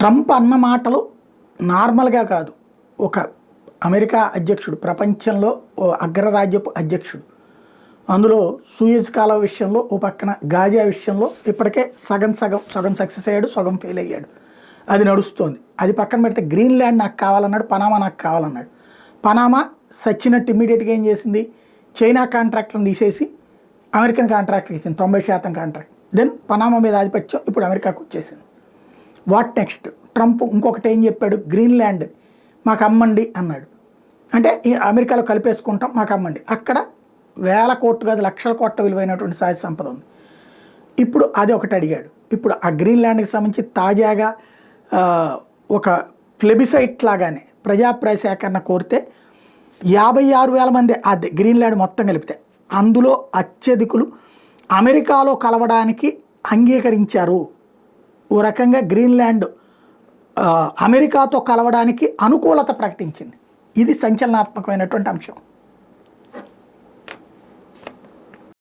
Trump అన్న మాటలు నార్మల్గా కాదు. ఒక అమెరికా అధ్యక్షుడు, ప్రపంచంలో ఓ అగ్రరాజ్యపు అధ్యక్షుడు. అందులో సూయజ్ కాలువ విషయంలో, ఓ పక్కన గాజా విషయంలో ఇప్పటికే సగం సక్సెస్ అయ్యాడు, సగం ఫెయిల్ అయ్యాడు. అది నడుస్తోంది. అది పక్కన పెడితే గ్రీన్లాండ్ నాకు కావాలన్నాడు, పనామా నాకు కావాలన్నాడు. పనామా సచ్చినట్టు ఇమ్మీడియట్గా ఏం చేసింది, చైనా కాంట్రాక్టర్ని తీసేసి అమెరికన్ కాంట్రాక్టర్ ఇచ్చింది 90% కాంట్రాక్ట్. దెన్ పనామా మీద ఆధిపత్యం ఇప్పుడు అమెరికాకు వచ్చేసింది. What next? ట్రంప్ ఇంకొకటి ఏం చెప్పాడు, గ్రీన్లాండ్ మాకు అమ్మండి అన్నాడు. అంటే అమెరికాలో కలిపేసుకుంటాం, మాకు అమ్మండి. అక్కడ వేల కోట్లు కాదు లక్షల కోట్ల విలువైనటువంటి సహజ సంపద ఉంది. ఇప్పుడు అది ఒకటి అడిగాడు. ఇప్పుడు ఆ గ్రీన్లాండ్కి సంబంధించి తాజాగా ఒక ప్లెబిసైట్ లాగానే ప్రజాప్రాయ సేకరణ కోరితే 56,000 మంది అది గ్రీన్లాండ్ మొత్తం కలిపితే అందులో అత్యధికులు అమెరికాలో కలవడానికి అంగీకరించారు. ఓ రకంగా గ్రీన్లాండ్ అమెరికాతో కలవడానికి అనుకూలత ప్రకటించింది. ఇది సంచలనాత్మకమైనటువంటి అంశం.